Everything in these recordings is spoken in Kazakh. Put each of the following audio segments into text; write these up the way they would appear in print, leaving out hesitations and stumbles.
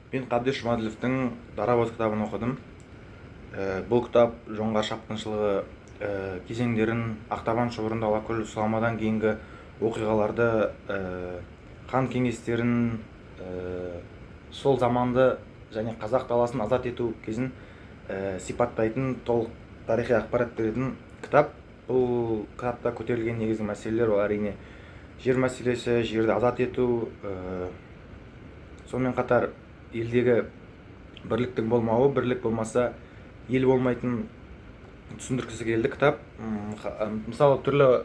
Мен Қабдеш Жұмаділовтің Дарабоз кітабын оқыдым. Бұл кітап жоңғар шапқыншылығы кезеңдерін, Ақтабан шұбырында Алакөл сұламадан кейінгі оқиғаларды, хан кеңестерін, сол заманды және қазақ даласын азат ету кезін сипаттайтын толық тарихи ақпарат беретін кітап. Бұл кітапта көтерілген негізгі мәселелер ол әрине жер мәселесі, жерді азат ету, сонымен қатар елдегі бірліктің болмауы, бірлік болмаса ел болмайтын түсіндіргісі келді кітап. Мысалы түрлі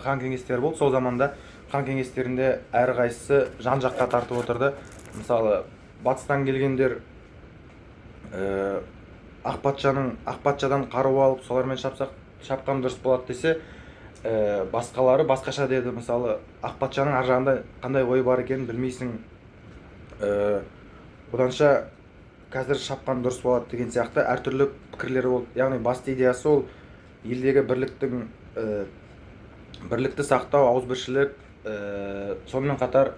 хан кеңестері болды. Сол заманда хан кеңестерінде әрқайсысы жан жаққа тартып отырды. Мысалы батыстан келгендер Ақпатшадан қару алып солармен шапқан дұрыс болады десе, басқалары басқаша деді. Мысалы Ақпатшаның ар жағында қандай ой бар екенін білмейсің, оданша қазір шапқан дұрыс болады деген сияқты әртүрлі пікірлері болды. Яғни басты идеясы ол елдегі бірлікті сақтау, ауызбіршілік, сонымен қатар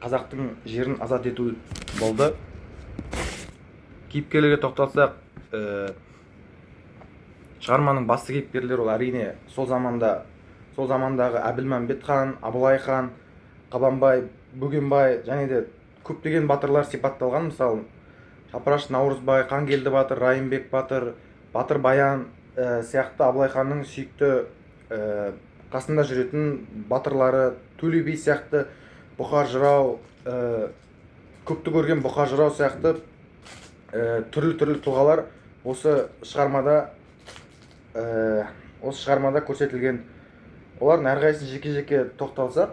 қазақтың жерін азат ету болды. Кейіпкерлерге тоқталсақ, шығарманың басты кейіпкерлері ол әрине сол замандағы Әбілмәмбет хан, Абылай хан, Қабанбай, Бөгенбай және де көптеген батырлар сипатталған. Мысалы Шапыраш Наурызбай, Қангелді батыр, Райымбек батыр, Батыр Баян сияқты Абылай ханның сүйікті қасында жүретін батырлары, Төле би сияқты, Бұқар жырау, көпті көрген Бұқар жырау сияқты түрлі тұлғалар осы шығармада көрсетілген. Олардың әрқайсысын жеке-жеке тоқталсақ,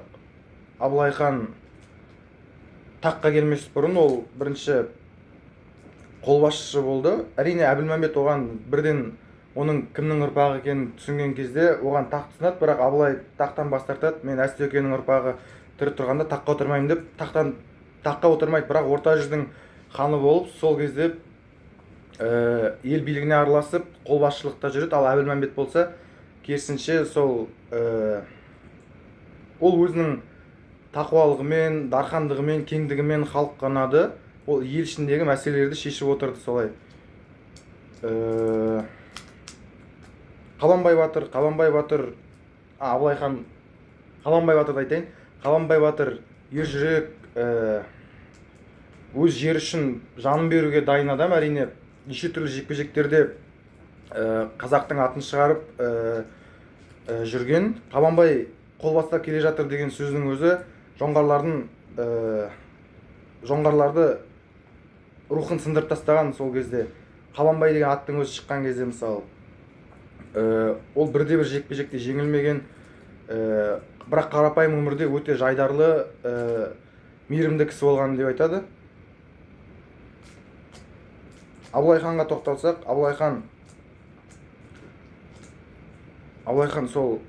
Абылай хан таққа келмес бұрын ол бірінші қолбасшы болды. Әрине Әбілмәмбет оған бірден оның кімнің ұрпағы екенін түсінген кезде оған тақ ұсынады, бірақ Абылай тақтан бас тартады. Мен Әстөкеннің ұрпағы тірі тұрғанда таққа отырмаймын деп таққа отырмайды, бірақ орта жүздің ханы болып сол кезде ел билігіне араласып қолбасшылықта жүреді. Ал Әбілмәмбет болса керісінше ол өзінің тақуалығымен, дархандығымен, кеңдігімен халыққа ұнады. Ол ел ішіндегі мәселелерді шешіп отырды солай. Қабанбай батыр, Абылай хан, Қабанбай батырды айтайын. Қабанбай батыр ержүрек, өз жері үшін жанын беруге дайын адам. Әрине неше түрлі жекпе-жектерде қазақтың атын шығарып жүрген. Қабанбай қол бастап келе жатыр деген сөздің өзі жоңғарларды рухын сындырып тастаған. Сол кезде Қабанбай деген аттың өзі шыққан кезде мысалы ол бірде-бір жекпе-жекте жеңілмеген, бірақ қарапайым өмірде өте жайдарлы, мейірімді кісі болған деп айтады. Абылай ханға тоқталсақ, Абылай хан сол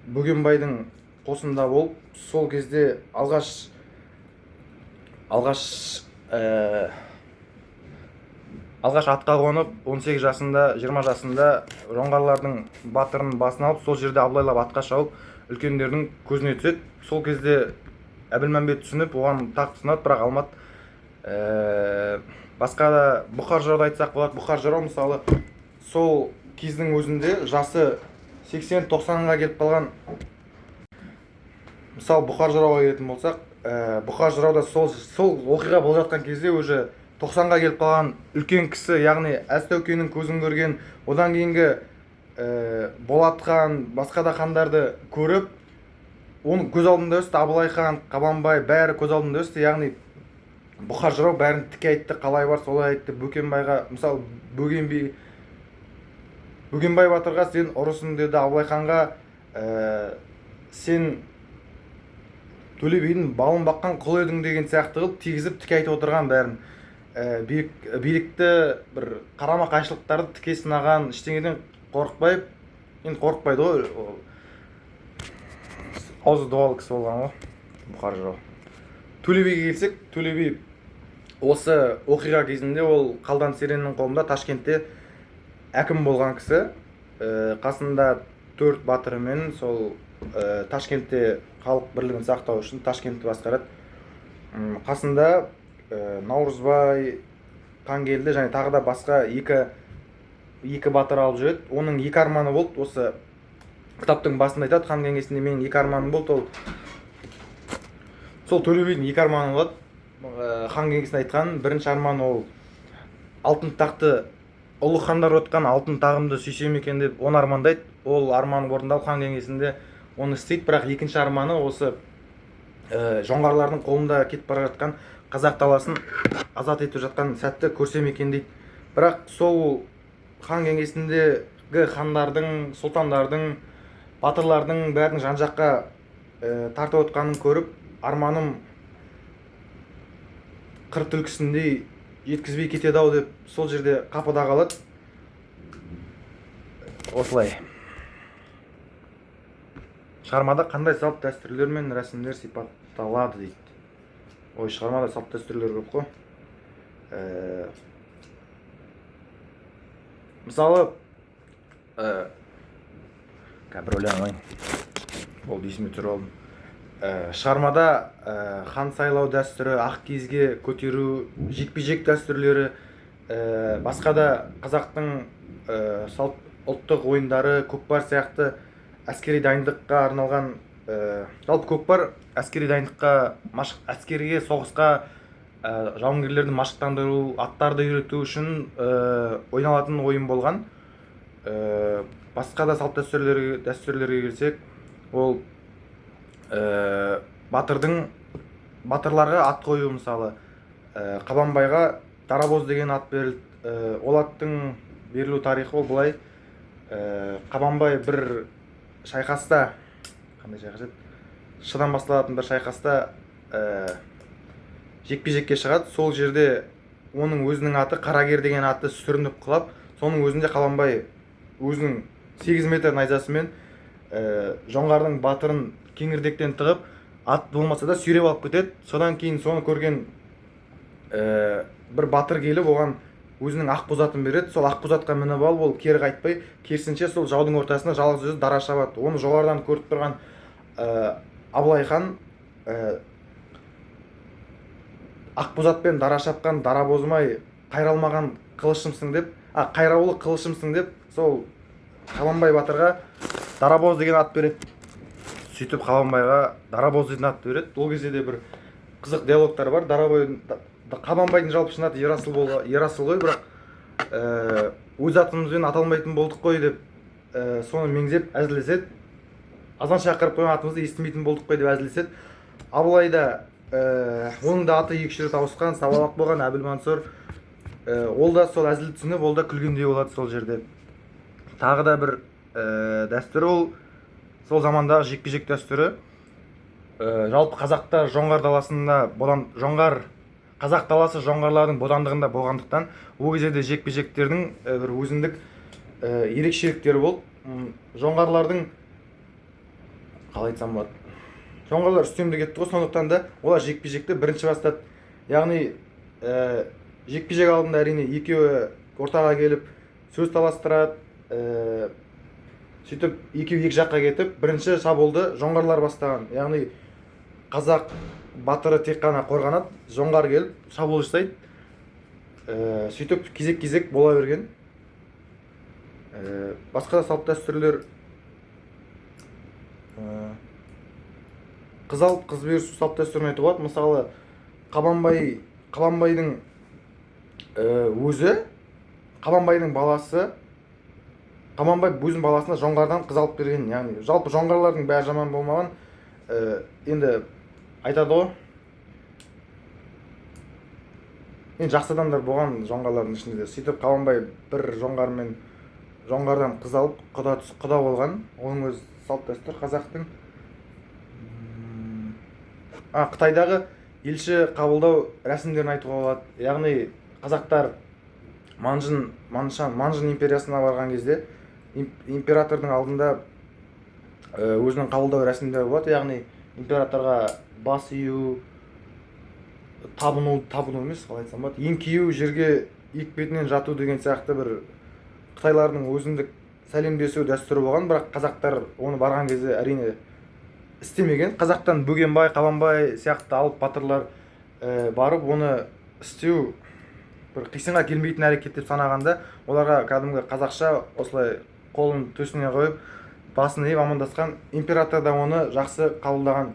Бөгенбайдың қосында болып, сол кезде алғаш 18 атқа қонып, 18 жасында, 20 жасында жоңғарлардың батырын басына алып, сол жерде абылайлап атқа шауып, үлкендердің көзіне түседі. Сол кезде Әбілмәмбет түсініп, оған тақ ұсынады, бірақ алмады. Басқа да Бұқар жырауды айтсақ болады. Бұқар жырау мысалы сол кездің өзінде жасы 80-90-ға келіп қалған. Мысалы Бұқар жырауға келетін болсақ, Бұқар жырауда сол оқиға болып жатқан кезде уже 90-ға келіп қалған үлкен кісі, яғни Әстөкеннің көзін көрген, одан кейінгі Болат хан, басқа да хандарды көріп, оның көз алдында өсті. Абылай хан, Қабанбай бәрі көз алдында өсті. Яғни Бұқар жырау бәрін тіке айтты, қалай бар солай айтты. Бөкенбайға, мысалы Бөгенбай батырға сен ұрысың деді. Абылай ханға сен Төле бидің балын баққан құл едің деген сияқты қылып тигізіп тіке айтып отырған бәрін. Билікті бір қарама қайшылықтарды тіке сынаған, ештеңеден қорықпай, енді қорықпайды ғой, аузы дуалы кісі болған ғой Бұқар жырау. Төле биге келсек, Төле би осы оқиға кезінде ол Қалдан Сереннің қолында Ташкентте әкім болған кісі. Қасында 4 батырымен сол Ташкентте халық бірлігін сақтау үшін Ташкентті басқарады. Қасында Наурызбай Қангелді және тағы да басқа екі батыр алып жүреді. Оның екі арманы болды. Осы кітаптың басында айтады, хан кеңесінде менің екі арманым болды. Сол Төле бидің екі арманы болады. Хан кеңесінде айтқан бірінші арманы ол алтын тақты, ұлы хандар отқан алтын тағымды сүйсем екен деп оны армандайды. Ол арманы орындалып хан кеңесінде оны істейді. Бірақ екінші арманы осы жоңғарлардың қолында кетіп бара жатқан қазақ даласын азат етіп жатқан сәтті көрсем екен дейді. Бірақ сол хан кеңесіндегі хандардың, сұлтандардың, батырлардың бәрінің жан-жаққа тартып отқанын көріп, арманым қыр түлкісіндей жеткізбей кетеді-ау деп сол жерде қапыда қалады. Осылай. Шығармада қандай салт дәстүрлер мен рәсімдер сипатталады дейді. Ой, шығармада салт дәстүрлер көп қой. Мысалы, бір ойланайын. Ол есіме түсіріп алдым. Шығармада хан сайлау дәстүрі, ақ киізге көтеру, жекпе-жек дәстүрлері, басқа да қазақтың салт ұлттық ойындары, көкпар сияқты әскери дайындыққа арналған, жалпы көкпар әскери дайындыққа, әскерге, соғысқа жауынгерлерді машықтандыру, аттарды үйрету үшін ойналатын ойын болған. Басқа да салт дәстүрлерге келсек, ол батырларға ат қою, мысалы Қабанбайға Дарабоз деген ат берілді. Ол аттың берілу тарихы ол былай: Қабанбай бір шайқаста, қандай шайқас еді, шыдан басталатын бір шайқаста жекпе-жекке шығады. Сол жерде оның өзінің аты Қарагер деген аты сүрініп құлап, соның өзінде Қабанбай өзінің 8 метр найзасымен жоңғардың батырын кеңірдектен тығып, ат болмаса да сүйреп алып кетеді. Содан кейін соны көрген бір батыр келіп, оған өзінің ақбоз атын береді. Сол ақбоз атқа мініп алып, ол кері қайтпай, керісінше сол жаудың ортасына жалғыз өзі дара шабады. Оны жоғарыдан көріп тұрған Абылай хан ақбоз атпен дара шапқан Дарабозым-ай, қайралмаған қылышымсың деп, қайраулы қылышымсың деп, сол Қабанбай батырға Дарабоз деген ат береді. Сөйтіп Қабанбайға Дарабоз деген ат береді. Ол кезде де бір қызық диалогтар бар. Қабанбайдың жалпы шын аты Ерасыл ғой, бірақ өз атымызбен аталмайтын болдық қой деп соны меңзеп әзілдеседі. Азан шақырып қойған атымызды естімейтін болдық қой деп әзілдеседі. Абылайда оның да аты екі рет ауысқан, сабалақ болған Әбілмансұр. Ол да сол әзіл түсініп, ол да күлгендей болады сол жерде. Тағы да бір дәстүрі ол сол замандағы жекпе-жек дәстүрі. Жалпы қазақтар жоңғар даласында қазақ даласы жоңғарлардың бодандығында болғандықтан, ол кезде жекпе-жектердің бір өзіндік ерекшеліктері болды. Жоңғарлардың, қалай айтсам болады, жоңғарлар үстемдік етті ғой, сондықтан да олар жекпе-жекті бірінші бастады. Яғни жекпе-жек алдында әрине екеуі ортаға келіп сөз таластырады. Сөйтіп екеуі екі жаққа кетіп, бірінші шабуылды жоңғарлар бастаған. Яғни қазақ батыры тек қана қорғанады, жоңғар келіп шабуыл жасайды. Сөйтіп кезек-кезек бола берген. Басқа да салт дәстүрлер, қыз алып қыз берісу салт дәстүрін айтуға болады. Мысалы, Қабанбайдың өзі, Қабанбайдың баласы, Қабанбай өзінің баласына жоңғардан қыз алып берген. Яғни жалпы жоңғарлардың бәрі жаман болмаған. Енді айтады ғой, енді жақсы адамдар болған жоңғарлардың ішінде. Сөйтіп Қабанбай бір жоңғардан қыз алып құда болған. Оның өз салт дәстүр қазақтың. Қытайдағы елші қабылдау рәсімдерін айтуға болады. Яғни қазақтар Манжын империясына барған кезде императордың алдында өзінің қабылдау рәсімдері болады. Яғни императорға бас ию, табыну емес, қалай айтсам болады, еңкею, жерге екпетінен жату деген сияқты бір қытайлардың өзіндік сәлемдесу дәстүрі болған. Бірақ қазақтар оны барған кезде әрине істемеген. Қазақтан Бөгенбай, Қабанбай сияқты алып батырлар барып оны істеу бір қисынға келмейтін әрекет деп санағанда оларға кәдімгі қазақша осылай қолын төсіне қойып басын иіп амандасқан. Император да оны жақсы қабылдаған.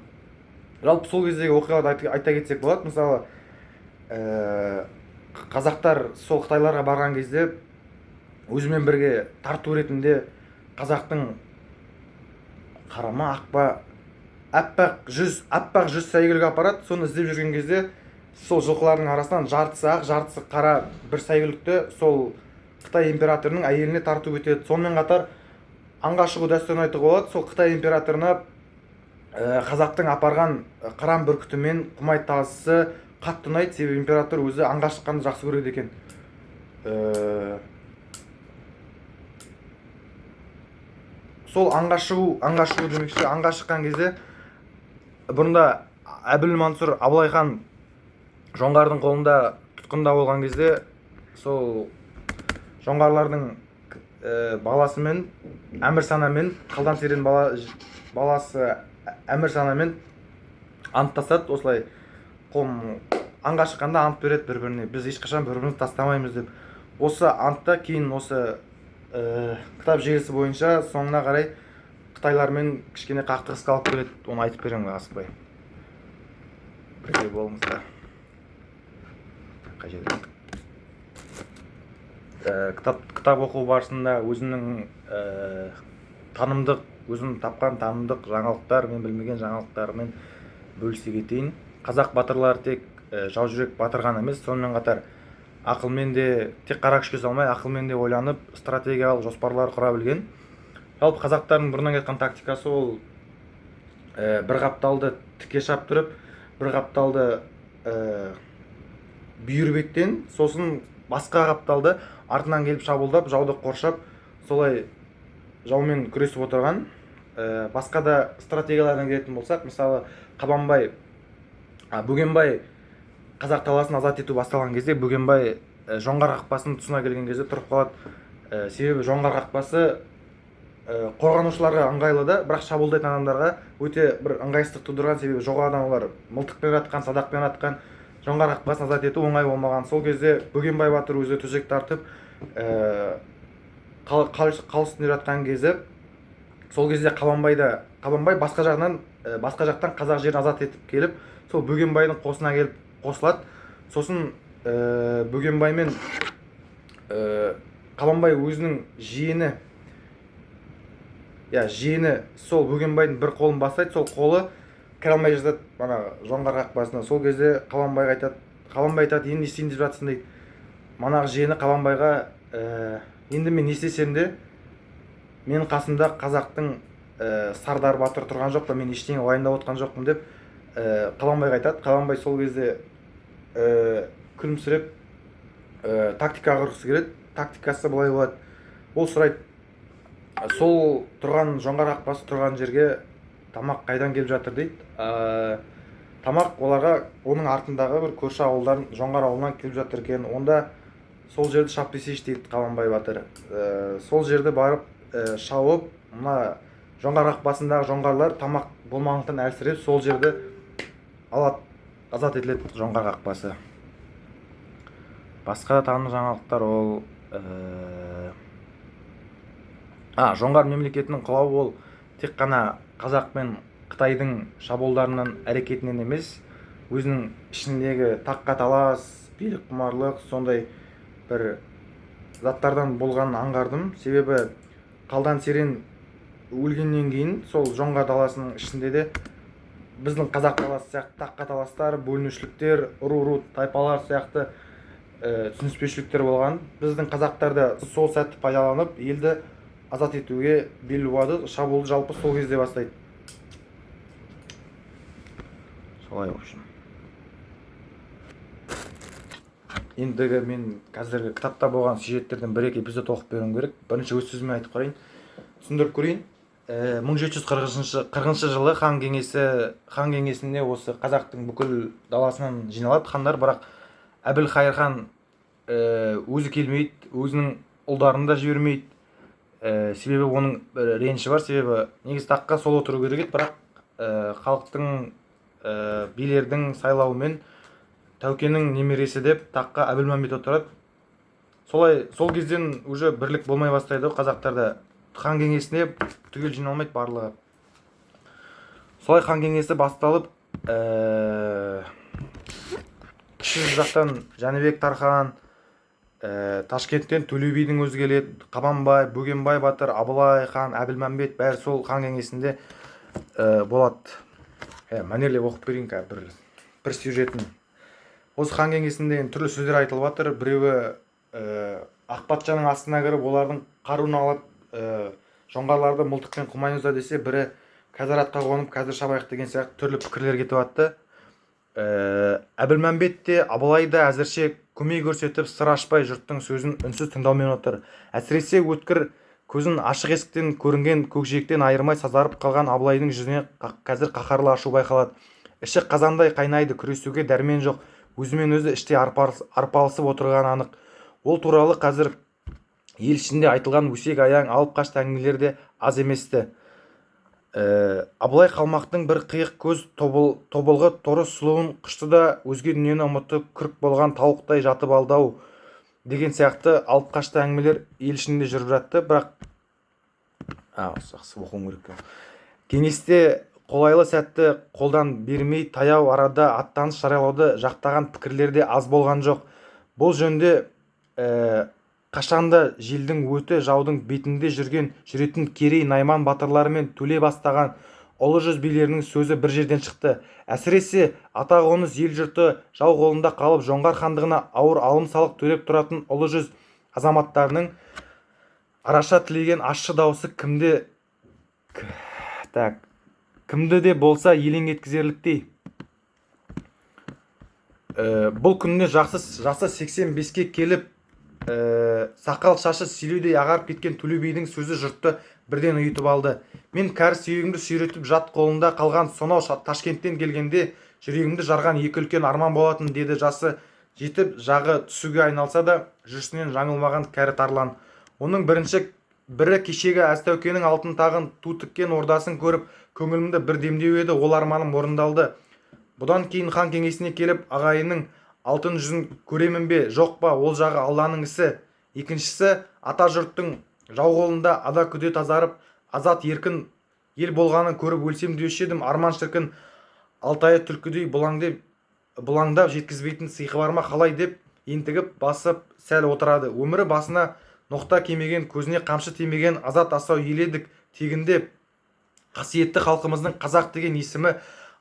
Жалпы сол кездегі оқиғаларды айта кетсек болады. Мысалы қазақтар сол Қытайларға барған кезде өзімен бірге тарту ретінде қазақтың қарама ақпа аппақ жүз сәйгүлік апарады. Соны іздеп жүрген кезде сол жылқылардың арасынан жартысы ақ, жартысы қара бір сәйгүлікті сол Қытай императорының әйеліне тартып өтеді. Сонымен қатар аңға шығу дәстүрін айтуға болады. Сол Қытай императорына қазақтың апарған қыран бүркіті мен құмай тазысы қатты ұнайды, себебі император өзі аңға шыққанды жақсы көреді екен. Сол аңға шығу демекші, аңға шыққан кезде бұрында Әбілмансұр Абылай хан жоңғардың қолында тұтқында болған кезде сол жоңғарлардың баласымен Әмірсанамен, Қалдан Серен баласы Әмірсанамен анттасады. Осылай аңға шыққанда ант береді бір-біріне, біз ешқашан бір-бірімізді тастамаймыз деп. Осы антта кейін осы кітап желісі бойынша соңына қарай Қытайлармен кішкене қақтығысқа алып келеді. Оны айтып беремін асықпай. Бірге болыңыздар. Кітап оқу барысында өзімнің танымдық, өзім тапқан танымдық жаңалықтар, мен білмеген жаңалықтармен бөлісе кетейін. Қазақ батырлары тек жау жүрек батыр ғана емес, сонымен қатар ақылмен де, тек қара күшке салмай, ақылмен де ойланып, стратегиялық жоспарлар құра білген. Жалпы қазақтардың бұрыннан кеткен тактикасы ол бір қапталды тіке шаптырып, бір қапталды бүйір беттен, сосын басқа қапталды артынан келіп шабуылдап, жауды қоршап, солай жаумен күресіп отырған. Басқа да стратегиялардан келетін болсақ, мысалы Бөгенбай қазақ таласын азат ету басталған кезде Бөгенбай жоңғар қақпасының тұсына келген кезде тұрып қалады. Себебі жоңғар қақпасы қорғанушыларға ыңғайлы да, бірақ шабуылдайтын адамдарға өте бір ыңғайсыздық тудырған, себебі жоғарыдан олар мылтықпен атқан, садақпен атқан. Жоңғар қақпасын азат ету оңай болмаған. Сол кезде Бөгенбай батыр өзі төсек тартып қалыстын жатқан кезі, сол кезде Қабанбай басқа жақтан қазақ жерін азат етіп келіп, сол Бөгенбайдың қосына келіп қосылады. Сосын Бөгенбай мен Қабанбай өзінің жиені сол Бөгенбайдың бір қолын бастайды, сол қолы кіре алмай жатады жоңғар қақпасына. Сол кезде Қабанбай айтады, енді не істейін деп жатсың дейді. Манағы жиені Қабанбайға, енді мен не істесем де менің қасымда қазақтың Сардар батыр тұрған жоқ па, мен ештеңе уайымдап отқан жоқпын деп Қабанбайға айтады. Қабанбай сол кезде күлімсіреп тактика құрғысы келеді. Тактикасы былай болады. Ол сұрайды, сол тұрған жоңғар қақпасы тұрған жерге тамақ қайдан келіп жатыр дейді. Тамақ оларға оның артындағы бір көрші ауылдан, жоңғар ауылынан келіп жатыр екен. Онда сол жерді шап десейші дейді Қабанбай батыр. Сол жерді барып шауып, мына жоңғар қақпасындағы жоңғарлар тамақ болмағандықтан әлсіреп, сол жерді алады, азат етіледі жоңғар қақпасы. Басқа да танымдық жаңалықтар ол жоңғар мемлекетінің құлауы ол тек қана қазақ пен Қытайдың шабуылдарынан, әрекетінен емес, өзінің ішіндегі таққа талас, билік құмарлық, сондай бір заттардан болғанын аңғардым. Себебі Қалдан Серен өлгеннен кейін сол жоңғар даласының ішінде де біздің қазақ таласы сияқты таққа таластар, бөлінушіліктер, ру тайпалар сияқты түсініспеушіліктер болған. Біздің қазақтар да сол сәтті пайдаланып, елді азат етуге бел буады. Шабуылды жалпы сол кезде бастайды. Солай общем. Ендігі мен қазіргі кітапта болған сюжеттерден бір-екі эпизод оқып беруім керек. Бірінші өз сөзіме айтып қарайын, түсіндіріп көрейін. 1740 жылы хан кеңесінде осы қазақтың бүкіл даласынан жиналады хандар, бірақ Әбілқайыр хан өзі келмейді, өзінің ұлдарын да жібермейді. Себебі оның реніші бар, себебі негізі таққа сол отыру керек еді, бірақ халықтың билердің сайлауымен Тәукенің немересі деп таққа Әбілмәмбет отырады. Сол кезден уже бірлік болмай бастайды қазақтарда. Хан кеңесіне түгел жиналмайды барлығы. Солай хан кеңесі басталып, кіші жүз жақтан Жәнібек Тархан, Ташкенттен Төле бидің өзі келеді, Қабанбай, Бөгенбай батыр, Абылай хан, Әбілмәмбет бәрі сол хан кеңесінде болады. Мәнерлеп оқып берейін бір сюжетін. Осы хан кеңесінде түрлі сөздер айтылып жатыр. Біреуі Ақпатшаның астына кіріп, олардың қаруын алып, жоңғарларды мылтықпен қумаймыз десе, бірі қазір атқа қонып, қазір шабайық деген сияқты түрлі пікірлер кетіп жатты. Әбілмәмбет те, Абылай да әзірше көмей көрсетіп, сыр ашпай жұрттың сөзін үнсіз тыңдаумен отыр. Әсіресе өткір көзін ашық есіктен көрінген көкжиектен айырмай сазарып қалған Абылайдың жүзіне қазір қаһарлы ашу байқалады. Іші қазандай қайнайды, күресуге дәрмен жоқ, өзімен өзі іште арпалысып отырғаны анық. Ол туралы қазір ел ішінде айтылған өсек аяң, алып қашты әңгімелер де аз еместі. Абылай қалмақтың бір қиық көз тобылғы торы сұлуын құшты да өзге дүниені ұмытып күрк болған тауықтай жатып алды-ау деген сияқты алып қашты әңгімелер ел ішінде жүріп жатты. Бірақ оқуым керек. Кеңесте қолайлы сәтті қолдан бермей таяу арада аттаныс жариялауды жақтаған пікірлер де аз болған жоқ. Бұл жөнде қашанда желдің өті жаудың бетінде жүретін Керей Найман батырлары мен Төле бастаған ұлы жүз билерінің сөзі бір жерден шықты. Әсіресе атақоныс ел жұрты жау қолында қалып жоңғар хандығына ауыр алым салық төлеп тұратын ұлы жүз азаматтарының араша тілеген ащы даусы кімді де болса елең еткізерліктей. Бұл күніне жасы 85-ке келіп, сақал шашы селеудей ағарып кеткен Төле бидің сөзі жұртты бірден ұйытып алды. Мен кәрі сүйегімді сүйретіп жат қолында қалған сонау Ташкенттен келгенде жүрегімді жарған екі үлкен арман болатын, деді. Жасы жетіп жағы түсуге айналса да жүрісінен жаңылмаған кәрі тарлан. Оның бірі кешегі Әзтәукенің алтын тағын ту тіккен ордасын көріп көңілімді бір демдеу еді. Ол арманым орындалды. Бұдан кейін хан кеңесіне келіп ағайынның алтын жүзін көремін бе, жоқ па, ол жағы Алланың ісі. Екіншісі, ата жұрттың жау қолында ада күде тазарып, азат еркін ел болғанын көріп өлсем деуші едім. Арман шіркін Алтайы түлкідей бұлаңдап жеткізбейтін сиқы бар ма қалай деп ентігіп басып сәл отырады. Өмірі басына ноқта кемеген, көзіне қамшы тимеген азат асау ел едік. Тегінде қасиетті халқымыздың қазақ деген есімі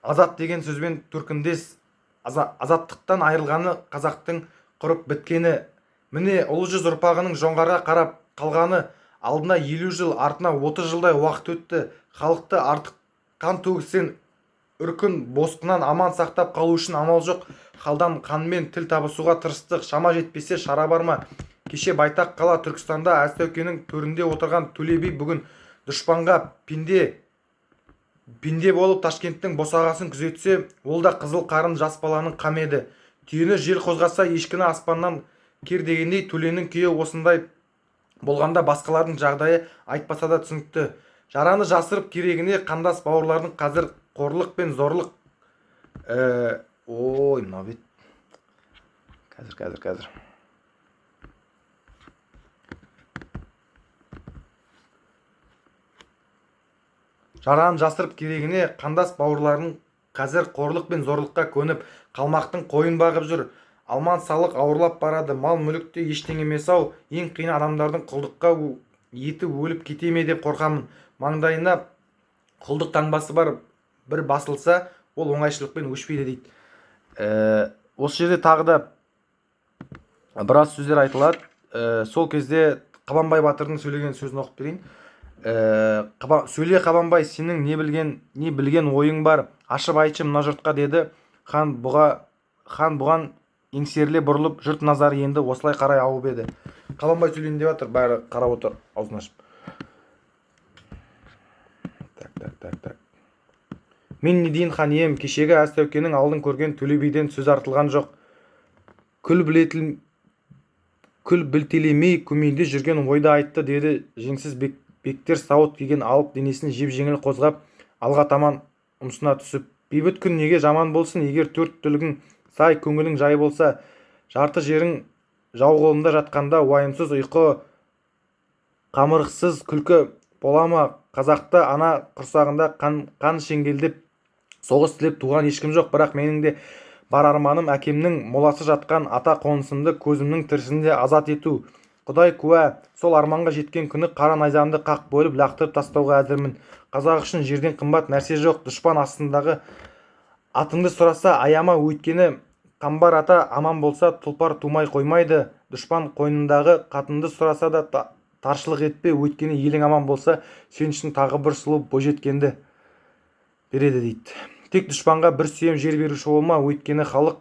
азат деген сөзбен төркіндес. Азаттықтан айырылғаны қазақтың құрып біткені. Міне ұлы жүз ұрпағының жоңғарға қарап қалғаны. Алдына 50 жыл, артына 30 жылдай уақыт өтті. Халықты артық қан төгістен үркін босқынан аман сақтап қалу үшін амал жоқ. Халдан қанмен тіл табысуға тырыстық. Шама жетпесе шара бар ма? Кеше байтақ қала Түркістанда Әзтәукенің төрінде отырған Төле би бүгін дұшпанға пенде болып Ташкенттің босағасын күзетсе, ол да қызыл қарын жас баланың қамы еді. Түйені жел қозғаса, ешкіні аспаннан кер дегендей Төленің күйі осындай болғанда басқалардың жағдайы айтпаса да түсінікті. Жараны жасырып керегіне қандас бауырлардың қазір қорлық пен зорлық. Мынау бет. Қазір. Жараны жасырып керегіне қандас бауырлардың қазір қорлық пен зорлыққа көніп, қалмақтың қойын бағып жүр. Алман салық ауырлап барады. Мал мүлікте ештеңе емес-ау. Ең қиын адамдардың құлдыққа еті өліп кете ме деп қорқамын. Маңдайына құлдық таңбасы бар бір басылса, ол оңайшылықпен өшпейді дейді. Осы жерде тағы да біраз сөздер айтылады. Сол кезде Қабанбай батырдың сөйлеген сөзін оқып берейін. Сөйле Қабанбай, сенің не білген ойың бар, ашып айтшы мына жұртқа, деді. Хан бұған еңсеріле бұрылып, жұрт назары енді осылай қарай ауып еді. Қабанбай сөйлейін деп жатыр, бәрі қарап отыр, аузын ашып. Мен не дейін хан ием, кешегі Әзтәукенің алдын көрген Төле биден сөз артылған жоқ. Күл білтелемей көмейінде жүрген ойды айтты, деді. Жеңсіз бектер сауыт киген алып денесін жеп-жеңіл қозғап алға таман ұмсына түсіп. Бейбіт күн неге жаман болсын, егер төрт түлігің сай, көңілің жай болса, жарты жерің жау қолында жатқанда уайымсыз ұйқы, қамырықсыз күлкі бола ма? Қазақта ана құрсағында қан шеңгелдеп соғыс тілеп туған ешкім жоқ, бірақ менің де бар арманым әкемнің моласы жатқан ата қонысымды көзімнің тірісінде азат ету. Құдай куә, сол арманға жеткен күні қара найзамды қақ бөліп лақтырып тастауға әзірмін. Қазақ үшін жерден қымбат нәрсе жоқ. Дұшпан астындағы атыңды сұраса аяма, өйткені қамбар ата аман болса тұлпар тумай қоймайды. Дұшпан қойнындағы қатынды сұраса да таршылық етпе, өйткені елің аман болса сен үшін тағы бір сұлу бойжеткенді береді дейді. Тек дұшпанға бір сүйем жер беруші болма, өйткені халық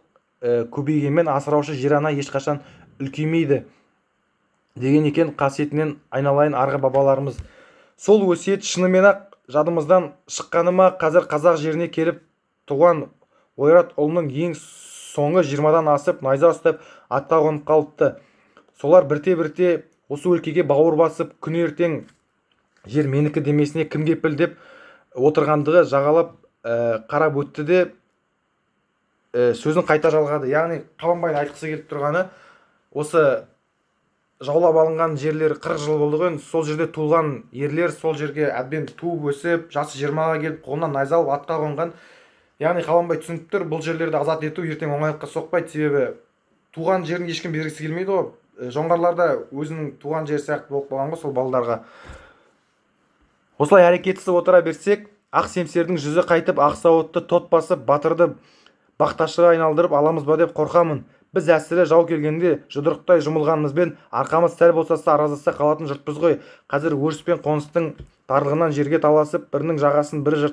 көбейгенмен асыраушы жер ана ешқашан үлкеймейді деген екен. Қасиетінен айналайын арғы бабаларымыз. Сол өсиет шынымен-ақ жадымыздан шыққаны ма? Қазір қазақ жеріне келіп туған ойрат ұлының ең соңы 20-дан асып найза ұстап атқа қонып қалыпты. Солар бірте-бірте осы өлкеге бауыр басып, күн ертең жер менікі демесіне кім кепіл деп отырғандығы жағалап қарап өтті де сөзін қайта жалғады. Яғни Қабанбайдың айтқысы келіп тұрғаны, осы жаулап алынған жерлері 40 жыл болды ғой, сол жерде туылған ерлер сол жерге әбден туып өсіп, жасы 20-ға келіп қолынан найза алып атқа қонған. Яғни Қабанбай түсініп тұр, бұл жерлерді азат ету ертең оңайлыққа соқпайды, себебі туған жерін ешкім бергісі келмейді ғой. Жоңғарлар да өзінің туған жері сияқты болып қалған ғой сол балаларға. Осылай әрекетсіз отыра берсек, ақ семсердің жүзі қайтып, ақ сауытты тот басып, батырды бақташыға айналдырып аламыз ба деп қорқамын. Біз әсілі жау келгенде жұдырықтай жұмылғанымызбен арқамыз сәл болса араздаса қалатын жұртпыз ғой. Қазір өріс пен қоныстың тарлығынан жерге таласып, бірінің жағасын бірі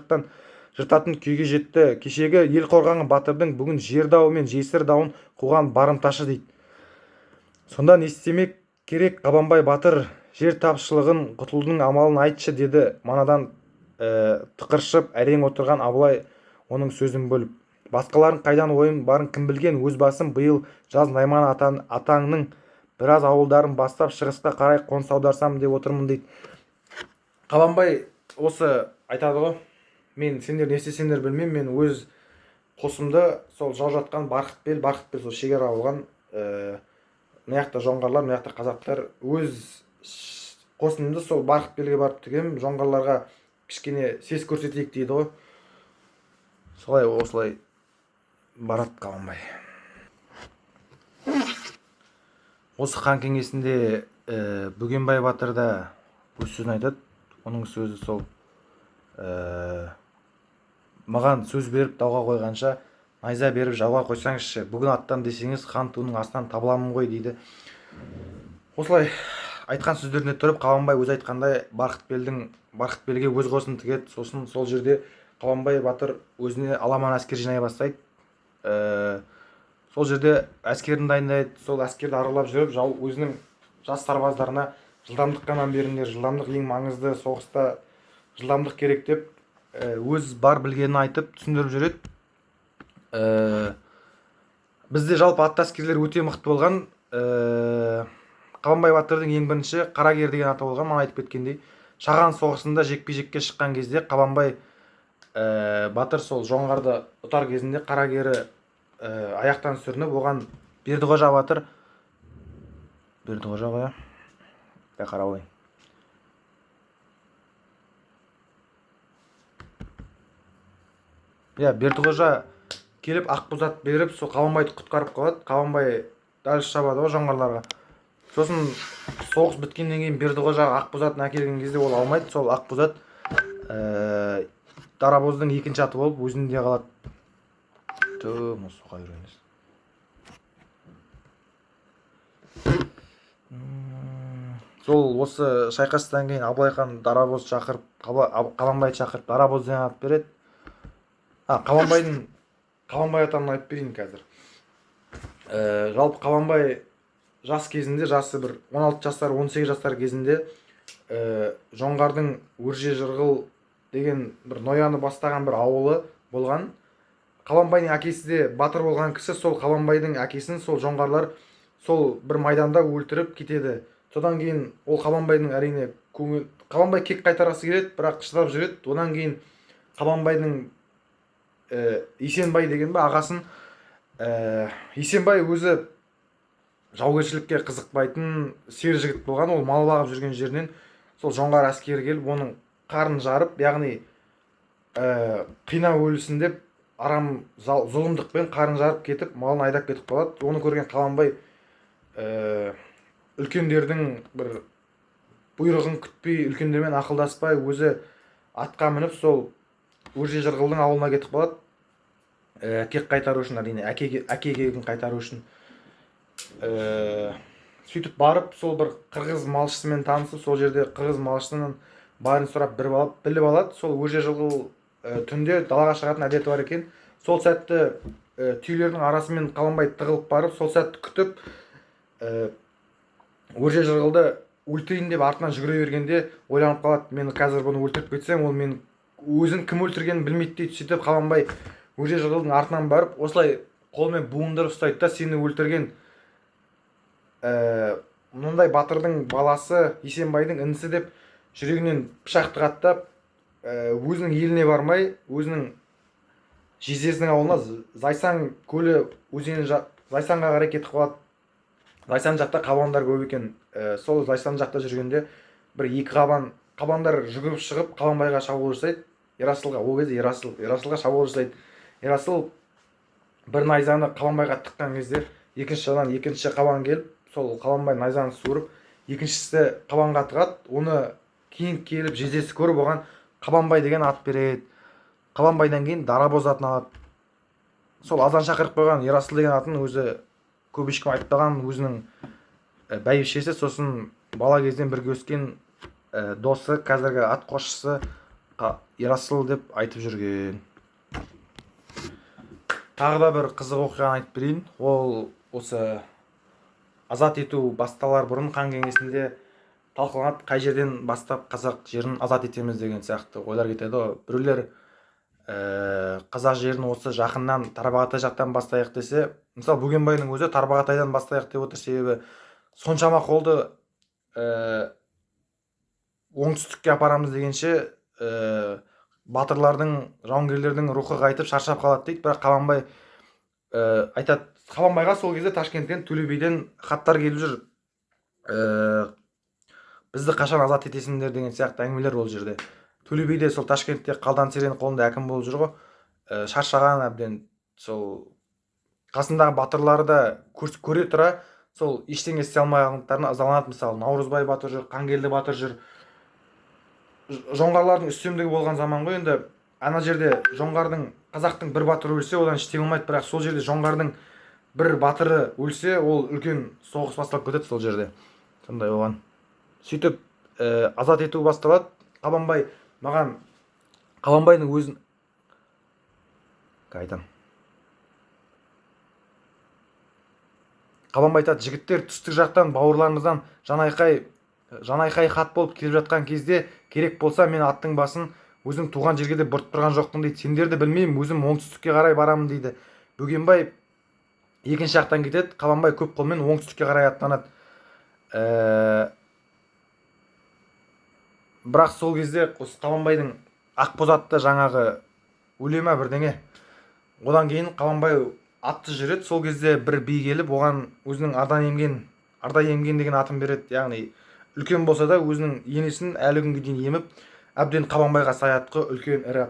жыртатын күйге жетті. Кешегі ел қорғаған батырдың бүгін жер дауы мен жесір дауын қуған барымташы дейді. Сонда не істемек керек Қабанбай батыр? Жер тапшылығын құтылудың амалын айтшы, деді манадан тықыршып әрең отырған Абылай оның сөзін бөліп. Басқалардың қайдан ойын барын кім білген, өз басым биыл жаз Найман атаңның біраз ауылдарын бастап шығысқа қарай қоныс аударсам деп отырмын дейді. Қабанбай осы айтады ғой, мен сендер не істесеңдер білмеймін, мен өз қосымды сол жау жатқан Барқытбел сол шекара болған мыяқта жоңғарлар, мыяқта қазақтар, өз қосынымды сол Барқытбелге барып тігем, жоңғарларға кішкене сес көрсетейік дейді ғой. Солай осылай барат Қабанбай. Осы хан кеңесінде Бөгенбай батыр да өз сөзін айтады. Оның сөзі сол, маған сөз беріп дауға қойғанша найза беріп жауға қойсаңызшы, бүгін аттан десеңіз хан туының астынан табыламын ғой дейді. Осылай айтқан сөздеріне тұрып Қабанбай өз айтқандай Барқытбелге өз қосын тігеді. Сосын сол жерде Қабанбай батыр өзіне аламан әскер жинай бастайды. Сол жерде әскерін дайындайды. Сол әскерді аралап жүріп, жау өзінің жас сарбаздарына жылдамдық қана беріңдер, жылдамдық ең маңызды, соғыста жылдамдық керек деп өз бар білгенін айтып түсіндіріп жүреді. Бізде жалпы атты әскерлер өте мықты болған. Қабанбай батырдың ең бірінші Қарагер деген аты болған, мана айтып кеткендей. Шаған соғысында жекпе-жекке шыққан кезде Қабанбай батыр сол жоңғарды ұтар кезінде Қарагері аяқтан сүрініп, оған Бердіқожа батыр, Бердіқожа ғой, қарап алайын. Бердіқожа келіп ақбозат беріп, сол Қабанбайды құтқарып қалады. Қабанбай дәл шабады ғой жоңғарларға. Сосын соғыс біткеннен кейін Бердіқожа ақбозатын әкелген кезде ол алмайды. Сол ақбозат дарабоздың екінші аты болып өзінде қалады. Сол осы шайқастан кейін Абылай хан дарабоз шақырып, Қабанбайды шақырып дарабоз деген ат береді. Қабанбай атамын айтып берейін қазір. Жалпы Қабанбай жас кезінде, жасы бір 16 жастар, 18 жастар кезінде жоңғардың Өрже Жырғыл деген бір нояны бастаған бір ауылы болған. Қабанбайдың әкесі де батыр болған кісі. Сол Қабанбайдың әкесін сол жоңғарлар сол бір майданда өлтіріп кетеді. Содан кейін ол Қабанбайдың әрине Қабанбай кек қайтарасы келеді, бірақ шыдап жүреді. Одан кейін Қабанбайдың Есенбай деген ағасын Есенбай өзі жаугершілікке қызықпайтын сер жігіт болған. Ол мал бағып жүрген жерінен сол жоңғар әскері келіп оның қарнын жарып, яғни қинап өлсін деп арам зұлымдықпен қарнын жарып кетіп малын айдап кетіп қалады. Оны көрген Қаланбай үлкендердің бір бұйрығын күтпей, үлкендермен ақылдаспай, өзі атқа мініп сол Өрже Жырғылдың ауылына кетіп қалады. Кек қайтару үшін, әрине әке кегін қайтару үшін. Сөйтіп барып, сол бір қырғыз малшысымен танысып, сол жерде қырғыз малшысынан барын сұрап біліп алады. Сол Өрже Жырғыл түнде далаға шығатын әдеті бар екен. Сол сәтті түйелердің арасымен Қаланбай тығылып барып, сол сәтті күтіп, Өрже Жырғылды өлтірейін деп артынан жүгіре бергенде ойланып қалады, мені қазір бұны өлтіріп кетсем, ол мен өзін кім өлтіргенін білмейді дейді. Сөйтіп Қаланбай Өрже Жырғылдың артынан барып, осылай қолымен буындырып ұстайды да, сені өлтірген мұндай батырдың баласы Есенбайдың інісі деп жүрегінен пышақты қаттап, өзінің еліне бармай, өзінің жездесінің ауылына, Зайсан көлі өзені Зайсанға қарай кетіп қалады. Зайсан жақта қабандар көп екен. Сол Зайсан жақта жүргенде бір екі қабандар жүгіріп шығып Қаланбайға шабуыл жасайды. Ерасылға, ол кезде Ерасылға шабуыл жасайды. Ерасыл бір найзаны Қаланбайға тыққан кезде екінші жағынан екінші қабан келіп, сол Қаланбай найзаны суырып, екіншісі қабанға тығады. Оны кейін келіп жездесі көріп, оған Қабанбай деген ат береді. Қабанбайдан кейін Дарабоз атын алады. Сол азан шақырып қойған Ерасыл деген атын өзі көп ешкім айтпаған өзінің бәйбішесі, сосын бала кезден бірге өскен досы, қазіргі ат қосшысы Ерасыл деп айтып жүрген. Тағы да бір қызық оқиғаны айтып берейін. Ол осы азат ету басталар бұрын хан кеңесінде талқыланады, қай жерден бастап қазақ жерін азат етеміз деген сияқты ойлар кетеді. Біреулер қазақ жерін осы жақыннан Тарбағатай жақтан бастайық десе, мысалы Бөгенбайдың өзі Тарбағатайдан бастайық деп отыр. Себебі соншама қолды оңтүстікке апарамыз дегенше батырлардың, жауынгерлердің рухы қайтып шаршап қалады дейді. Бірақ Қабанбай айтады, Қабанбайға сол кезде Ташкенттен, Төле биден хаттар келіп жүр, бізді қашан азат етесіңдер деген сияқты әңгімелер ол жерде. Төле би де сол Ташкентте Қалдан Серен қолында әкім болып жүр ғой, шаршаған әбден. Сол қасындағы батырлары да көре тұра сол ештеңе істей алмағандықтарына ызаланады. Мысалы Наурызбай батыр жүр, Қангелді батыр жүр. Жоңғарлардың үстемдігі болған заман ғой. Енді ана жерде қазақтың бір батыры өлсе, одан ештеңе болмайды. Бірақ сол жерде жоңғардың бір батыры өлсе, ол үлкен соғыс басталып кетеді сол жерде. Сондай оған. Сөйтіп азат ету басталады. Қабанбайдың өзін айтам. Қабанбай айтады, жігіттер, түстік жақтан бауырларымыздан жанайқай хат болып келіп жатқан кезде, керек болса мен аттың басын өзім туған жерге де бұрып тұрған жоқпын дейді. Сендерді білмеймін, өзім оңтүстікке қарай барамын дейді. Бөгенбай екінші жақтан кетеді, Қабанбай көп қолмен оңтүстікке қарай аттанады. Бірақ сол кезде Қабанбайдың Ақбоз атты жаңағы өлема бірдеңе. Одан кейін Қабанбай атты жүреді. Сол кезде бір би келіп, оған өзінің Ардай емген деген атын береді. Яғни үлкен болса да өзінің енесін әлі күнге дейін еміп, әбден Қабанбайға саятқы үлкен ірі.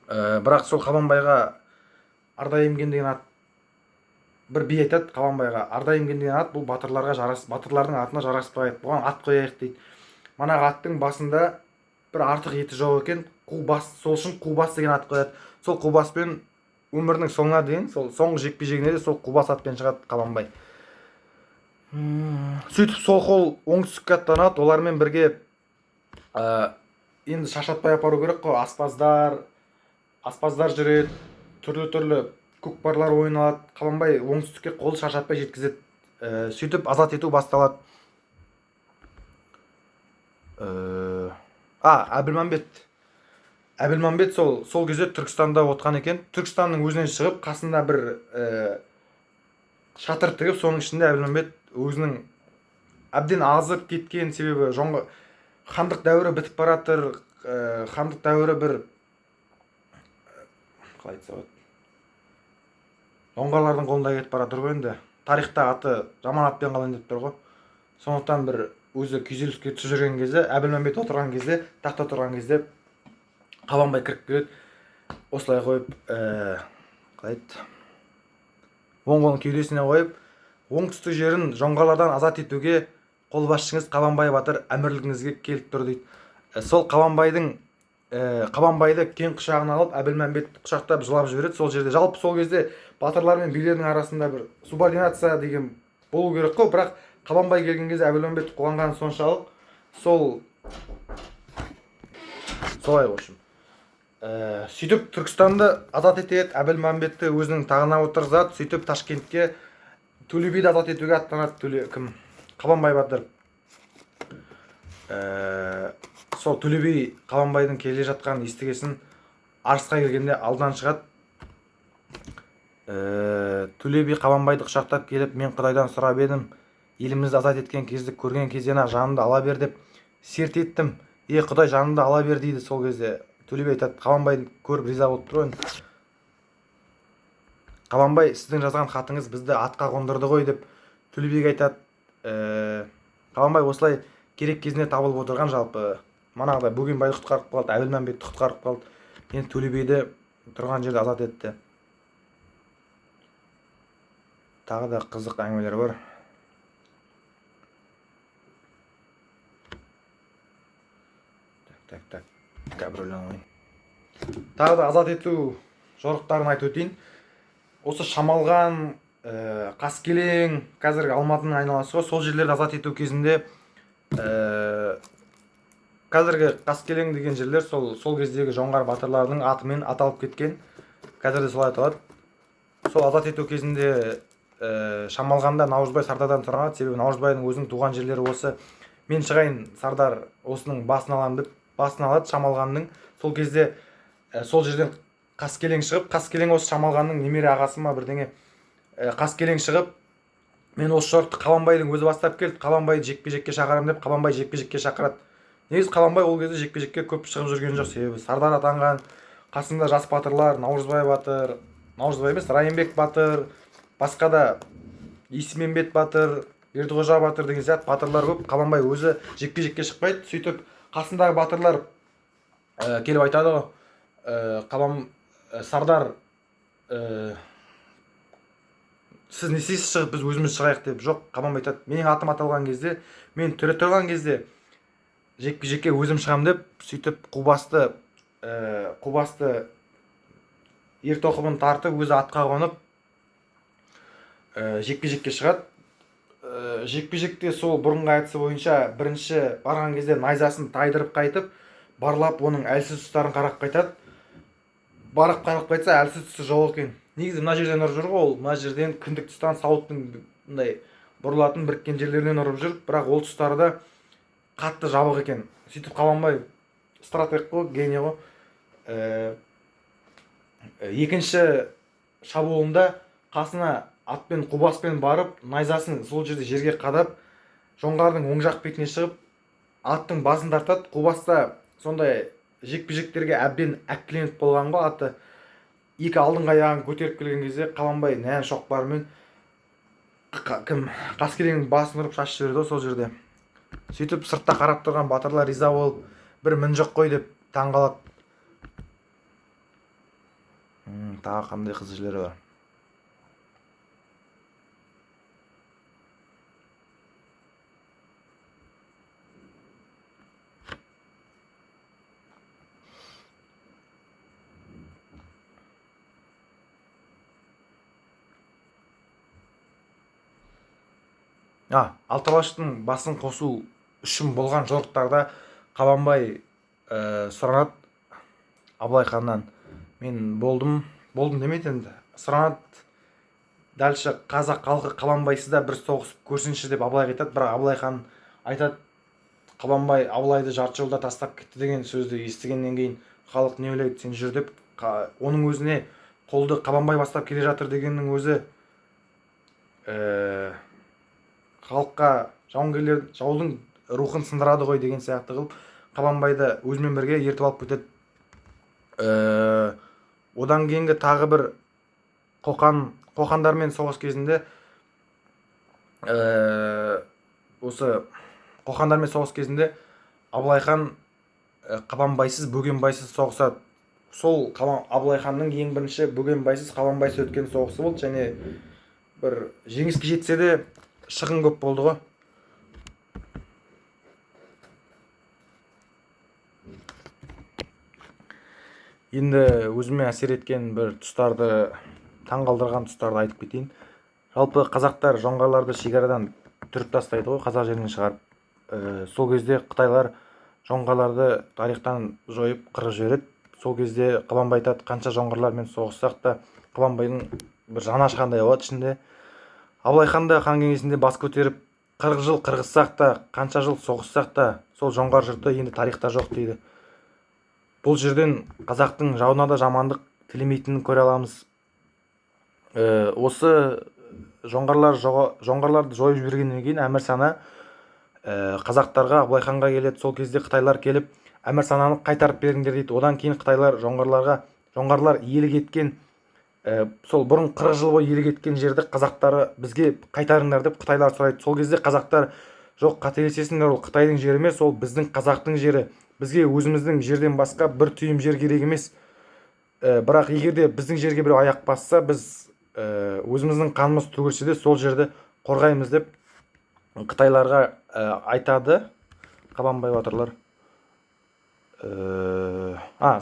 Бірақ сол Қабанбайға Ардай емген деген ат, бір би айтады Қабанбайға, Ардай емген деген ат бұл батырлардың атына жараспайды, бұған ат қояйық дейді. Манағы аттың басында бір артық еті жоқ екен, сол үшін Қубас деген ат қояды. Сол Қубаспен өмірінің соңына дейін, сол соңғы жекпе-жегіне де сол Қубас атпен шығады Қабанбай. Сөйтіп сол қол оңтүстікке аттанады. Олармен бірге енді шашатпай апару керек қой, аспаздар жүреді, түрлі көкпарлар ойналады. Қабанбай оңтүстікке қолы шашатпай жеткізеді. Сөйтіп азат ету басталады. Әбілмәмбет сол кезде Түркістанда отқан екен. Түркістанның өзінен шығып, қасында бір шатыр тігіп, соның ішінде Әбілмәмбет өзінің әбден азып кеткен, себебі хандық дәуірі бітіп баратыр. Хандық дәуірі бір қалай айтса болады, жоңғарлардың қолында кетіп бара жатыр ғой. Енді тарихта аты жаман атпен қалайын деп тұр ғой. Сондықтан бір өзі күйзеліске түсіп жүрген кезде, Әбілмәмбет отырған кезде, тақта отырған кезде Қабанбай кіріп келеді. Осылай қойып, қалай еді, оң қолын кеудесіне қойып, оңтүстік жерін жоңғарлардан азат етуге қолбасшыңыз Қабанбай батыр әмірлігіңізге келіп тұр дейді. Сол Қабанбайды кең құшағына алып, Әбілмәмбет құшақтап жылап жібереді. Сол жерде жалпы сол кезде батырлар мен билердің арасында бір субординация деген болу керек қой, бірақ Қабанбай келген кезде Әбілмәмбет қуанған соншалық солай в общем. Сөйтіп Түркістанды азат етеді, Әбілмәмбетті өзінің тағына отырғызады. Сөйтіп Ташкентке Төле биді азат етуге аттанады. Қабанбай батыр. Сол Төле би Қабанбайдың келе жатқанын естігесін, арысқа келгенде алдан шығады. Төле би Қабанбайды құшақтап келіп, мен Құдайдан сұрап едім, елімізді азат еткен кезді көрген кезден жанымды ала бер деп серт еттім. Құдай жанымды ала бер дейді. Сол кезде Төле би айтады, Қабанбайды көріп риза болып тұр. Қабанбай, сіздің жазған хатыңыз бізді атқа қондырды ғой деп Төле биге айтады. Қабанбай осылай керек кезінде табылып отырған, жалпы манағыдай Бөгенбайды құтқарып қалды, Әбілмәмбетті құтқарып қалды. Енді Төле биді тұрған жерде азат етті. Тағы да қызық әңгімелер бар. Так, кабрөлен. Тағы да азат ету жорықтарын айтып өтейін. Осы Шамалған, Қаскелең, қазіргі Алматының айналасы ғой, сол жерлерді азат ету кезінде қазіргі Қаскелең деген жерлер сол кездегі жоңғар батырларының атымен аталып кеткен. Қазірде солай аталады. Сол азат ету кезінде Шамалғанда Наурызбай Сардардан тұрған, себебі Наурызбайдың өзінің туған жерлері осы. Мен шығайын, Сардар осының басын аламын деп басын алады Шамалғанның. Сол кезде сол жерден Қаскелең шығып, Қаскелең осы Шамалғанның немере ағасы ма бірдеңе. Қаскелең шығып, мен осы жорықты Қабанбайдың өзі бастап келді, Қабанбайды жекпе-жекке шақырамын деп Қабанбай жекпе-жекке шақырады. Негізі Қабанбай ол кезде жекпе-жекке көп шығып жүрген жоқ, себебі Сардар атанған, қасында жас батырлар, Наурызбай батыр, Наурызбай емес, Райымбек батыр, басқа да Есменбет батыр, Бердіқожа батыр деген сияқты батырлар көп. Қабанбай өзі жекпе-жекке шықпайды. Сөйтіп қасындағы батырлар келіп айтады ғой, Сардар, сіз не істейсіз шығып, біз өзіміз шығайық деп. Жоқ, Қабанбай айтады, менің атым аталған кезде, мен тірі тұрған кезде жекпе-жекке өзім шығам деп, сөйтіп Қубасты ер-тоқымын тартып, өзі атқа қонып жекпе-жекке шығады. Жекпе-жекте сол бұрынғы әдісі бойынша бірінші барған кезде найзасын тайдырып қайтып, барлап оның әлсіз тұстарын қарап қайтады. Барып қарап қайтса, әлсіз тұсы жоқ екен. Негізі мына жерден ұрып жүр ғой, ол мына жерден кіндік тұстан сауыттың мындай бұрылатын біріккен жерлерінен ұрып жүр, бірақ ол тұстары да қатты жабық екен. Сөйтіп Қабанбай стратег қой, гений ғой. Екінші шабуылында қасына атпен Қубаспен барып, найзасын сол жерде жерге қадап, жоңғардың оң жақ бетіне шығып, аттың басын тартады. Қубаста сондай жекпе-жектерге әбден әккіленіп болған ғой, аты. Екі алдыңғы аяғын көтеріп келген кезде Қабанбай нән шоқпарымен Қаскелеңнің басын ұрып шашып жіберді сол жерде. Сөйтіп сыртта қарап тұрған батырлар риза болып, бір мін жоқ қой деп таңғалады. Тағы қандай қызық жерлері бар. Алтыбаштың басын қосу үшін болған жорықтарда Қабанбай сұранады Абылай ханнан. Мен болдым демейді енді. Сұранады, дальше қазақ халқы Қабанбайсыз да бір соғысып көрсінші деп Абылайға айтады. Бірақ Абылай хан айтады, Қабанбай Абылайды жарты жолда тастап кетті деген сөзді естігеннен кейін халық не ойлайды, сен жүр деп. Оның өзіне қолды Қабанбай бастап келе жатыр дегеннің өзі халыққа жаудың рухын сындырады ғой деген сияқты қылып Қабанбайды өзімен бірге ертіп алып кетеді. Одан кейінгі тағы бір қоқандармен соғыс кезінде осы қоқандармен соғыс кезінде Абылай хан Қабанбайсыз Бөгенбайсыз соғысады. Сол Абылай ханның ең бірінші Бөгенбайсыз Қабанбайсыз өткен соғысы болды, және бір жеңіске жетсе де шығын көп болды ғой. Енді өзіме әсер еткен бір тұстарды, таңғалдырған тұстарды айтып кетейін. Жалпы қазақтар жоңғарларды шекарадан түріп тастайды ғой, қазақ жерінен шығарып. Сол кезде қытайлар жоңғарларды тарихтан жойып қырып жібереді. Сол кезде Қабанбай айтады, қанша жоңғарлармен соғыссақ та Қабанбайдың бір жаны ашығандай болады ішінде. Абылай хан да хан кеңесінде бас көтеріп, 40 жыл қырғызсақ та, қанша жыл соғыссақ та, сол жоңғар жұрты енді тарихта жоқ дейді. Бұл жерден қазақтың жауына да жамандық тілемейтінін көре аламыз. Осы жоңғарларды жойып жібергеннен кейін Әмірсана қазақтарға, Абылай ханға келеді. Сол кезде қытайлар келіп, Әмірсананы қайтарып беріңдер дейді. Одан кейін қытайлар жоңғарлар иелік еткен, сол бұрын 40 жыл бойы иелік еткен жерді қазақтары бізге қайтарыңдар деп қытайлар сұрайды. Сол кезде қазақтар, жоқ, қателесесіңдер, ол Қытайдың жері емес, ол біздің қазақтың жері. Бізге өзіміздің жерден басқа бір түйім жер керек емес. Бірақ егер де біздің жерге біреу аяқ басса, біз өзіміздің қанымыз төгілсе де сол жерді қорғаймыз деп қытайларға айтады Қабанбай батырлар.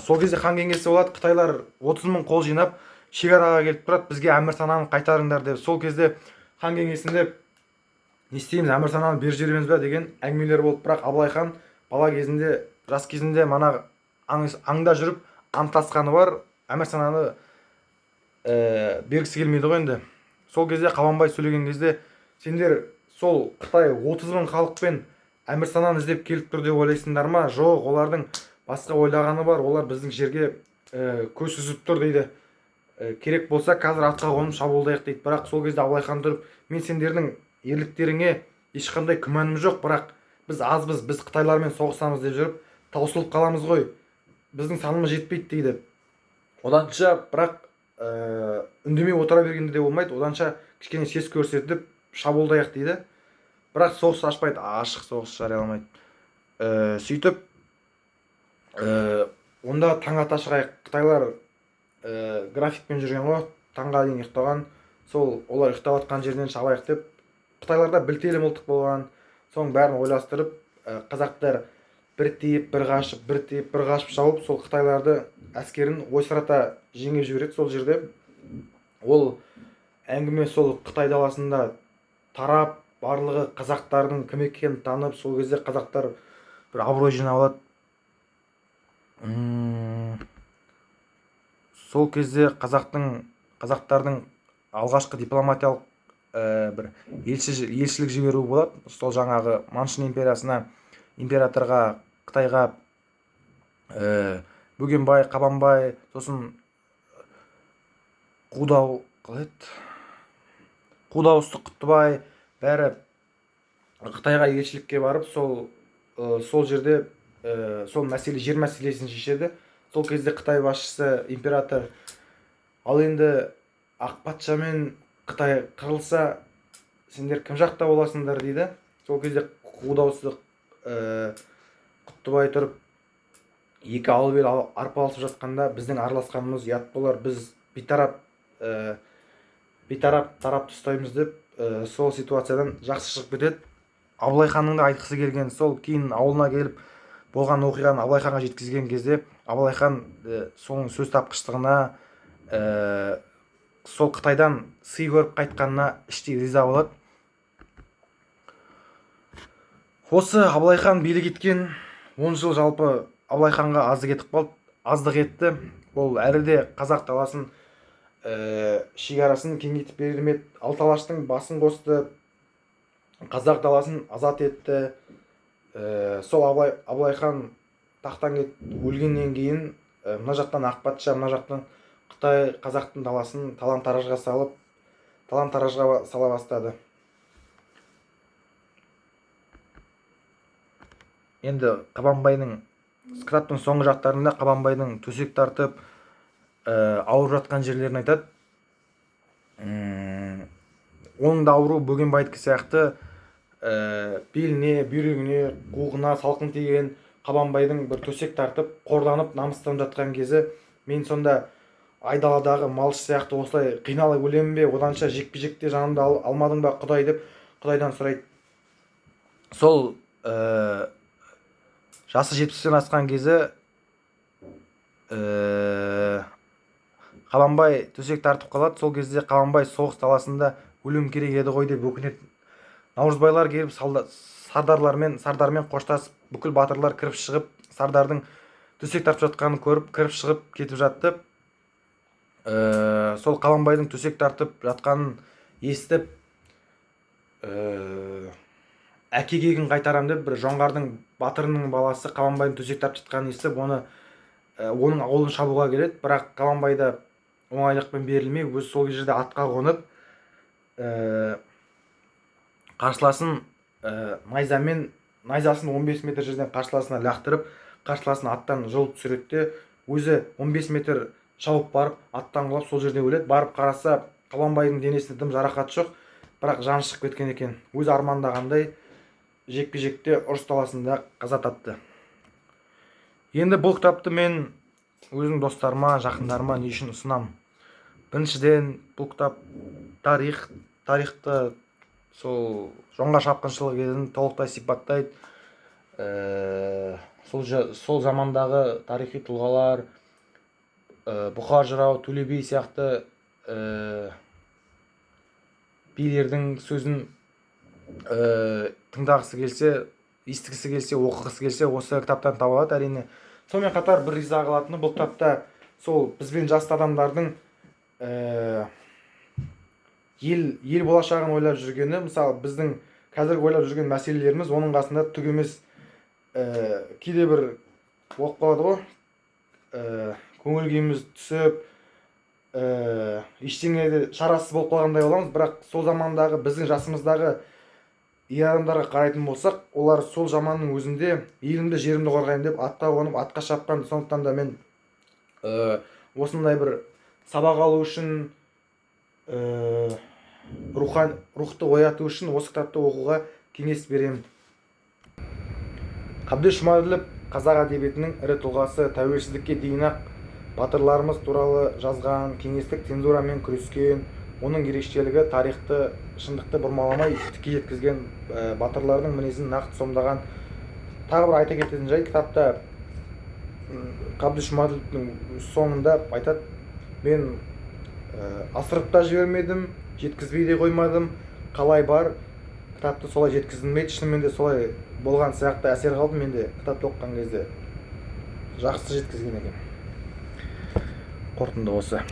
Сол кезде хан кеңесі болады. Қытайлар 30 000 қол жинап шекараға келіп тұрады, бізге Әмірсананы қайтарыңдар деп. Сол кезде хан кеңесінде не істейміз, Әмірсананы беріп жібереміз бе деген әңгімелер болды. Бірақ Абылай хан бала кезінде, жас кезінде мана аңда жүріп анттасқаны бар, Әмірсананы бергісі келмейді ғой енді. Сол кезде Қабанбай сөйлеген кезде, сендер сол Қытай 30 000 халықпен Әмірсананы іздеп келіп тұр деп ойлайсыңдар ма? Жоқ, олардың басқа ойлағаны бар, олар біздің жерге көз сүзіп тұр дейді. Керек болса қазір атқа қонып шабуылдайық дейді. Бірақ сол кезде Абылай хан тұрып, мен сендердің ерліктеріңе ешқандай күмәнім жоқ, бірақ біз азбыз, біз Қытайлармен соғысамыз деп жүріп таусылып қаламыз ғой, біздің санымыз жетпейді дейді. Оданша бірақ үндемей отыра бергенде де болмайды, оданша кішкене сес көрсетіп шабуылдайық дейді. Бірақ соғыс ашпайды, ашық соғыс жарияламайды. Сөйтіп онда таң ата шығайық. Қытайлар графикпен жүрген ғой, таңға дейін ұйықтаған. Сол олар ұйықтап жатқан жерден шабайық деп, Қытайларда білтелі мылтық болған. Соның бәрін ойластырып, қазақтар бір тиіп, бір қашып, бір тиіп, бір қашып шауып, сол Қытайларды әскерін ойсырата жеңіп жібереді. Сол жерде ол әңгіме сол Қытай даласында тарап, барлығы қазақтардың кім екенін танып, сол кезде қазақтар бір абырой жинап алады. Сол кезде қазақтардың алғашқы дипломатиялық бір елшілік жіберуі болады. Сол жаңағы Маншын империясына, императорға, Қытайға Бөгенбай, Қабанбай, сосын Қудауысты Құттыбай бәрі Қытайға елшілікке барып, сол жерде сол мәселе, жер мәселесін шешеді. Сол кезде Қытай басшысы, император, ал енді ақ патшамен Қытай қырылса, сендер кім жақта боласыңдар дейді. Сол кезде Қудауысты Құттыбай тұрып, екі алып ел арпалысып жатқанда, біздің араласқанымыз ұят болар, біз бейтарап тарап ұстаймыз деп, сол ситуациядан жақсы шығып кетеді. Абылай ханның да айтқысы келген сол, кейін ауылына келіп болған оқиғаны Абылай ханға жеткізген кезде, Абылай хан соның сөз тапқыштығына, сол Қытайдан сый көріп қайтқанына іштей риза болады. Осы Абылай хан билік еткен 10 жыл жалпы Абылай ханға аздық етті. Ол әрі де қазақ даласын, шекарасын кеңейтіп бермеді. Алты алаштың басын қосты, қазақ даласын азат етті. Сол Абылай хан тақтан өлгеннен кейін, мына жақтан ақ патша, мына жақтан Қытай қазақтың даласын талан-таражға сала бастады. Енді Қабанбайдың кітаптың соңғы жақтарында Қабанбайдың төсек тартып ауырып жатқан жерлерін айтады. оның да ауруы бөгенбайдікі сияқты беліне, бүйрегіне, қуығына салқын тиген қабанбайдың бір төсек тартып қорланып намыстанып жатқан кезі, мен сонда айдаладағы малшы сияқты осылай қиналып өлемін бе, оданша жекпе-жекте жанымды алмадың ба құдай деп құдайдан сұрайды. Сол жасы 70-тен асқан кезі қабанбай төсек тартып қалады. Сол кезде қабанбай соғыс даласында өлім керек еді ғой деп өкінеді. Наурызбайлар келіп сардармен қоштасып, бүкіл батырлар кіріп шығып, сардардың төсек тартып жатқанын көріп, кіріп шығып кетіп жатты. Сол қабанбайдың төсек тартып жатқанын естіп, әке кегін қайтарам деп, бір жоңғардың батырының баласы қабанбайдың төсек тартып жатқанын естіп, оның ауылын шабуға келеді. Бірақ қабанбай да оңайлықпен берілмей, өзі сол жерде атқа қонып, қарсыласын найзасын 15 метр жерден қарсыласына лақтырып, қарсыласын аттан жұлып түсіреді, өзі 15 метр шауып барып, аттан құлап сол жерде өледі. Барып қараса, қабанбайдың денесінде дым жарақат жоқ, бірақ жаны шығып кеткен екен. Өзі армандағандай жекпе-жекте ұрыс даласында қаза тапты. Енді бұл кітапты мен өзім достарыма, жақындарыма не үшін ұсынамын? Біріншіден, бұл кітап тарихты, сол жоңғар шапқыншылығы кезін толықтай сипаттайды. Сол замандағы тарихи тұлғалар, Бұқар жырау, Төле би сияқты билердің сөзін тыңдағысы келсе, естігісі келсе, оқығысы келсе, осы кітаптан таба алады әрине. Сонымен қатар бір риза қылатыны, бұл кітапта сол бізбен жасты адамдардың ел болашағын ойлап жүргені, мысалы біздің қазір ойлап жүрген мәселелеріміз оның қасында түк емес. Кейде бір болып қалады ғой, көңіл күйіміз түсіп, ештеңеде шарасыз болып қалғандай боламыз. Бірақ сол замандағы біздің жасымыздағы ер адамдарға қарайтын болсақ, олар сол заманның өзінде елімді жерімді қорғаймын деп атқа қонып, атқа шапқан. Сондықтан да мен осындай бір сабақ алу үшін, рухты ояту үшін осы кітапты оқуға кеңес беремін. Қабдеш Жұмаділов қазақ әдебиетінің ірі тұлғасы, тәуелсіздікке дейін-ақ батырларымыз туралы жазған, кеңестік цензурамен күрескен, оның ерекшелігі тарихты, шындықты бұрмаламай тікке жеткізген, батырлардың мінезін нақты сомдаған. Тағы бір айта кететін жай, кітапта Қабдеш Жұмаділовтың соңында айтады: мен асырып та жібермедім, жеткізбей де қоймадым, қалай бар, кітапты солай жеткіздім бе? Шынымен де солай болған сияқты әсер қалдым. Мен де кітапты оқыған кезде жақсы жеткізген екен. Қорытынды осы.